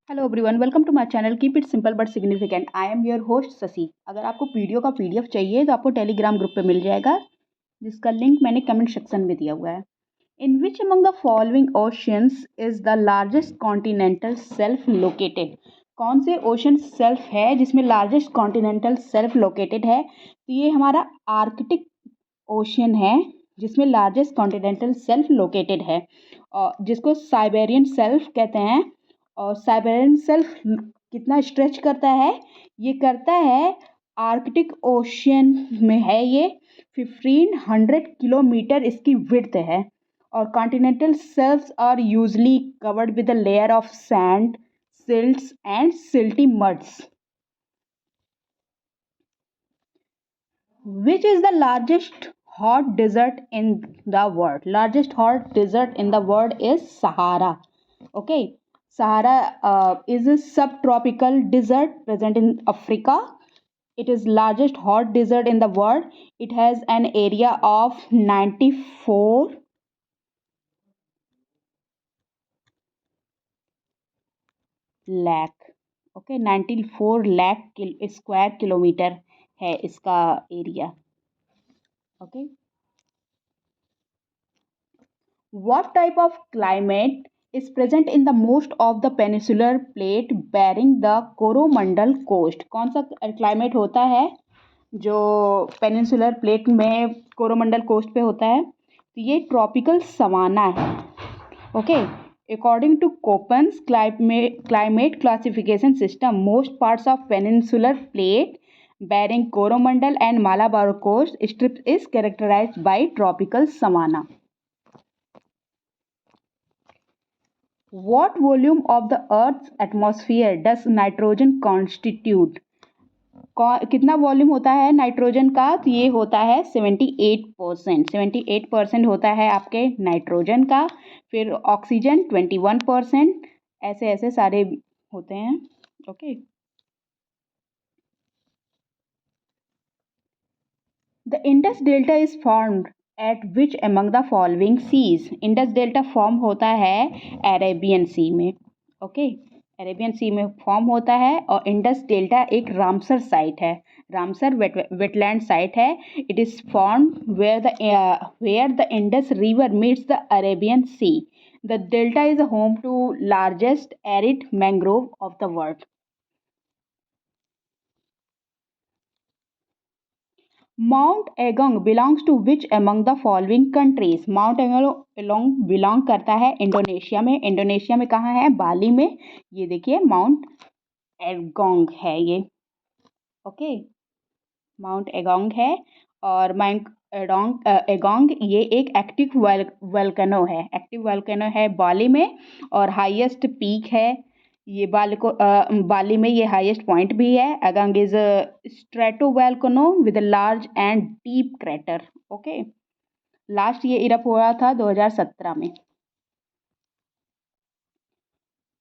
Hello everyone, welcome to my channel keep it simple but significant. I am your host Shashi. अगर आपको video का PDF चाहिए तो आपको टेलीग्राम ग्रुप पे मिल जाएगा, जिसका लिंक मैंने कमेंट सेक्शन में दिया हुआ है। In which among the following oceans is the largest continental shelf located? कौन से ओशन सेल्फ है जिसमें लार्जेस्ट कॉन्टिनेंटल सेल्फ लोकेटेड है? तो ये हमारा आर्कटिक ओशन है, जिसमें लार्जेस्ट कॉन्टिनेंटल सेल्फ लोकेटेड है, और जिसको साइबेरियन सेल्फ कहते हैं। और साइबेरियन सेल्फ कितना स्ट्रेच करता है? ये करता है, आर्कटिक ओशियन में है ये 1500 किलोमीटर इसकी विड्थ है। और continental shelves are usually covered with a layer of sand, silts and silty muds. Which is the largest hot desert in the world? Largest hot desert in the world is Sahara. Okay, Sahara is a subtropical desert present in Africa. It is largest hot desert in the world. It has an area of 94 lakh. Okay, 94 lakh square kilometer है इसका area. Okay. What type of climate is present in the most of the peninsular plate bearing the Coromandel coast? कौन सा climate होता है जो peninsular plate में Coromandel coast पे होता है? तो ये ट्रॉपिकल सवाना है। Okay, according to Koppen's climate classification system, most parts of peninsular plate bearing Coromandel and Malabar coast strips is characterized by tropical savanna. What volume of the Earth's atmosphere does nitrogen constitute? कितना volume होता है nitrogen का? तो ये होता है 78%। 78% होता है आपके नाइट्रोजन का। फिर ऑक्सीजन 21%। ऐसे ऐसे सारे होते हैं। Okay, the Indus delta is formed at which among the following seas? Indus delta form होता है अरेबियन सी में। ओके, अरेबियन सी में फॉर्म होता है। और इंडस डेल्टा एक रामसर साइट है, रामसर वेटलैंड साइट है। It is formed where the Indus river meets the Arabian Sea. The delta is home to largest arid mangrove of the world. Mount Agung belongs to which among the following countries? Mount Agung belong करता है Indonesia में। Indonesia में कहाँ है? बाली में। ये देखिए mount एगोंग है ये। ओके, माउंट एगोंग है। और माउंट एगोंग ये एक एक्टिव वोल्केनो है। एक्टिव वोल्केनो है बाली में, और हाईएस्ट पीक है ये बाली में। ये हाईएस्ट पॉइंट भी है। Agung is stratovolcano with large and deep crater. Okay, last ये इरप हुआ था 2017 में।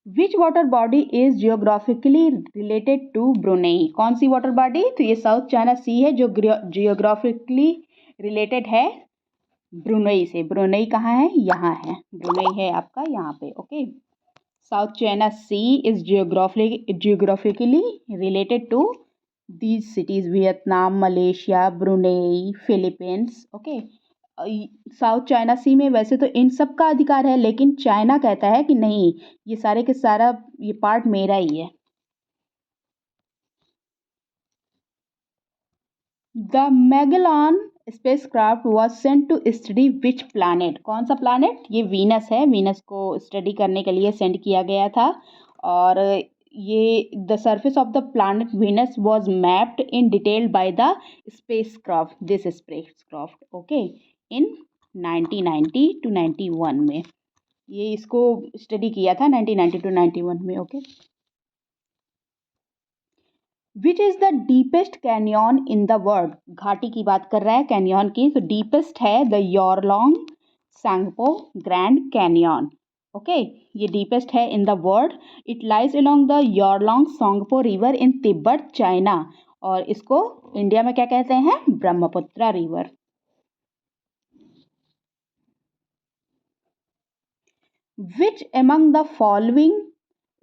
Which water body is geographically related to Brunei? कौन सी वाटर बॉडी? तो ये साउथ चाइना सी है, जो जियोग्राफिकली रिलेटेड है ब्रुनेई से। ब्रुनेई कहाँ है? यहाँ है। ब्रुनेई है आपका यहाँ पे। Okay, South China Sea is geographically related to these cities: Vietnam, Malaysia, Brunei, Philippines. Okay, South China Sea में वैसे तो इन सब का अधिकार है, लेकिन चाइना कहता है कि नहीं, ये सारे के सारा ये पार्ट मेरा ही है। The Magellan spacecraft was sent to study which planet? कौन सा प्लैनेट? ये वीनस है। वीनस को स्टडी करने के लिए सेंड किया गया था। और ये the surface of the planet Venus was mapped in detail by the spacecraft, this spacecraft. Okay, in 1990 to 91 में ये इसको स्टडी किया था, 1990 टू 91 में। Okay, which is the deepest canyon in the world? घाटी की बात कर रहा है, कैनियन की। तो डीपेस्ट है the Yarlung Tsangpo Grand Canyon. Okay, ये डीपेस्ट है in the world. It lies along the Yarlung Tsangpo river in Tibet, China. और इसको इंडिया में क्या कहते हैं? Brahmaputra river. Which among the following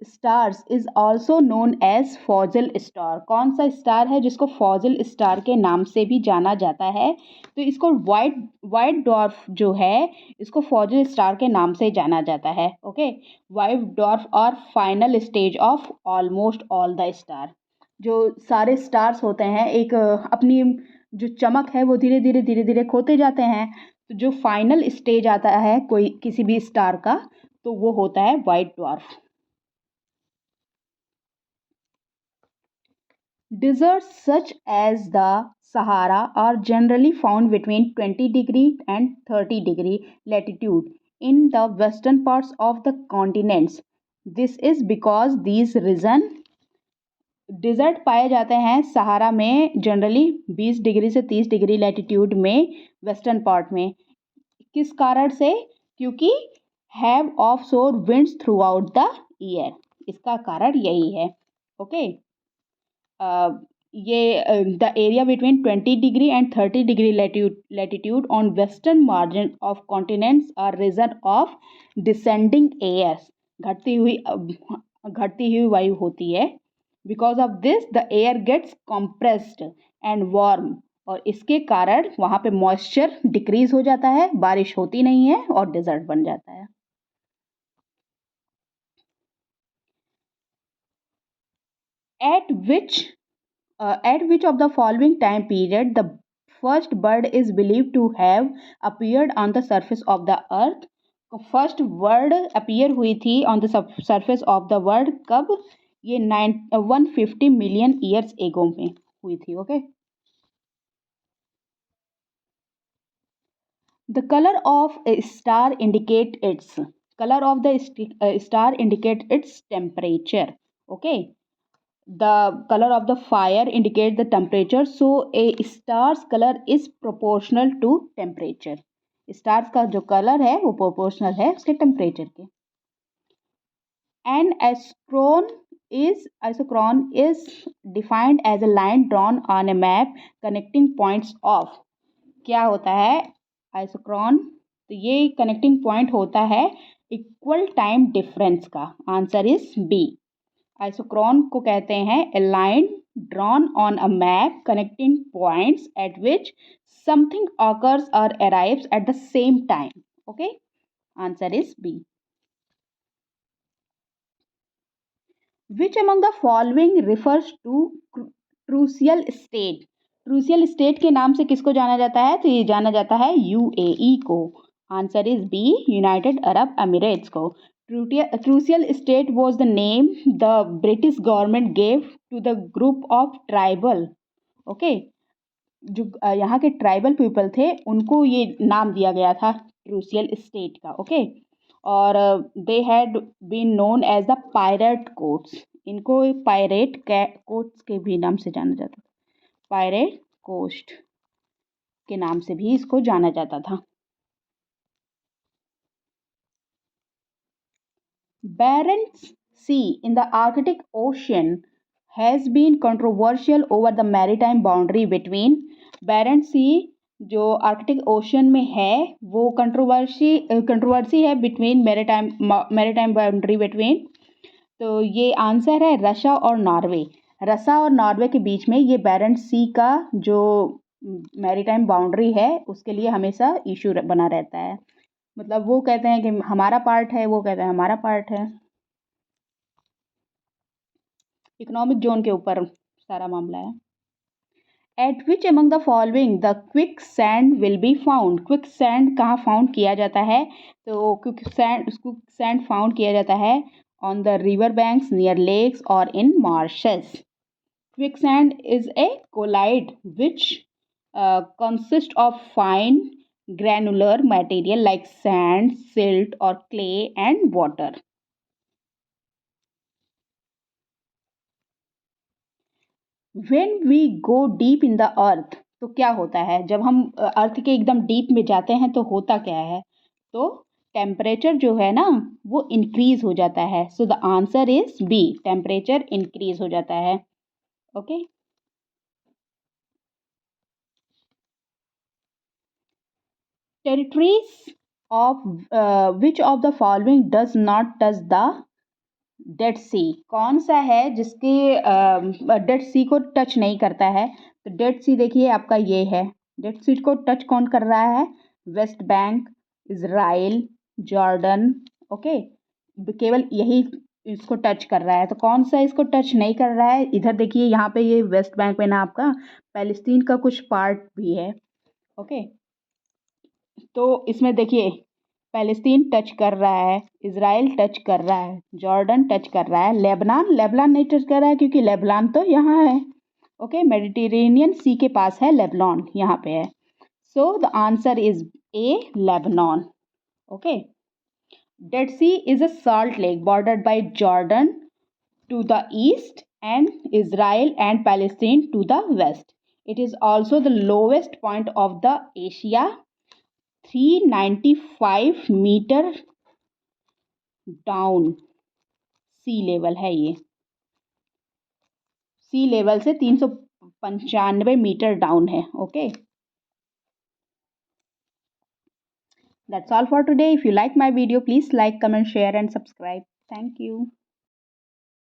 stars is also known as fossil star. कौन सा स्टार है जिसको फॉजल स्टार के नाम से भी जाना जाता है? तो इसको वाइट वाइट डॉर्फ जो है इसको फॉजल स्टार के नाम से जाना जाता है। ओके, वाइट डॉर्फ और final stage of almost all the star. जो सारे स्टार्स होते हैं एक अपनी जो चमक है वो धीरे धीरे खोते जाते हैं। तो जो फाइनल स्टेज आता है कोई किसी भी स्टार का तो वो होता है white dwarf. Deserts such as the Sahara are generally found between 20 and 30 latitude in the western parts of the continents. This is because these region desert पाए जाते हैं सहारा में जनरली 20 से 30 लैटिट्यूड में वेस्टर्न पार्ट में। किस कारण से? क्योंकि हैव ऑफ शोर winds through out the year, इसका कारण यही है। ओके, ये the area between 20 and 30 latitude on western margin of continents are region of descending airs, घटती हुई वायु होती है। Because of this the air gets compressed and warm, और इसके कारण वहाँ पे मॉइस्चर डिक्रीज हो जाता है, बारिश होती नहीं है और डेजर्ट बन जाता है। At which of the following time period the first bird is believed to have appeared on the surface of the earth? First word appear हुई थी on the surface of the world कब? ये 150 million years ago में हुई थी। Okay, the colour of A star indicate its colour of the star indicate its temperature. Okay, the color of the fire indicate the temperature, so a star's color is proportional to temperature। Stars का जो colour है वो proportional है उसके temperature के। An isochron is defined as a line drawn on a map connecting points of। क्या होता है आइसोक्रोन? तो ये कनेक्टिंग पॉइंट होता है इक्वल टाइम डिफरेंस का। Answer is B. आइसोक्रोन को कहते हैं a line drawn on a map connecting points at which something occurs और arrives at the same time. Okay, answer is B. Which among the following refers to Trucial State? Trucial State के नाम से किसको जाना जाता है? तो ये जाना जाता है यूएई को। Answer is B, United Arab Emirates को। Trucial State was the name the British government gave to the group of tribal. Okay, जो यहाँ के ट्राइबल पीपल थे उनको ये नाम दिया गया था ट्रूसियल स्टेट का। ओके, और they had been known as the pirate coasts. इनको पायरेट कोट्स के भी नाम से जाना जाता था, पायरेट कोस्ट के नाम से भी इसको जाना जाता था। Barents Sea in the Arctic Ocean has been controversial over the maritime boundary between। Barents Sea जो आर्कटिक ओशन में है वो कंट्रोवर्सी है बिटवीन मैरीटाइम बाउंड्री बिटवीन। तो ये आंसर है रशिया और नॉर्वे। रशिया और नॉर्वे के बीच में ये बैरेंट्स सी का जो मैरीटाइम बाउंड्री है उसके लिए हमेशा इशू बना रहता है। मतलब वो कहते हैं कि हमारा पार्ट है, वो कहते हैं हमारा पार्ट है। इकोनॉमिक जोन के ऊपर सारा मामला है। Eight which among the following the quick sand will be found? Quick sand कहाँ फाउंड किया जाता है? तो क्विक सैंड फाउंड किया जाता है on the river banks, near lakes और in marshes. Quicksand is a colloid which consists of fine granular material like sand, silt or clay and water। When we go deep in the earth, तो क्या होता है? जब हम अर्थ के एकदम deep में जाते हैं तो होता क्या है? तो टेम्परेचर जो है ना वो इंक्रीज हो जाता है। So the answer is B, temperature increase हो जाता है। Okay, territories of which of the following does not touch the Dead Sea कौन सा है जिसके डेड सी को टच नहीं करता है? तो डेड सी देखिए आपका ये है। डेड सी को टच कौन कर रहा है? West Bank, Israel, Jordan. Okay, केवल यही इसको टच कर रहा है। तो कौन सा इसको टच नहीं कर रहा है? इधर देखिए यहाँ पे ये वेस्ट बैंक में ना आपका पैलेस्टीन का कुछ पार्ट भी है। ओके, तो इसमें देखिए पैलेस्तीन टच कर रहा है, इज़राइल टच कर रहा है, जॉर्डन टच कर रहा है, लेबनान लेबनान नहीं टच कर रहा है क्योंकि लेबनान तो यहाँ है। ओके, मेडिटेरेनियन सी के पास है लेबनान, यहाँ पे है। So the answer is A, Lebanon. Okay, Dead Sea is a salt lake bordered by Jordan to the east and Israel and Palestine to the west. It is also the lowest point of the Asia, 395 metre down sea level है ये। Sea level से 395 metre down है। Okay, that's all for today. If you like my video please like, comment, share and subscribe. Thank you.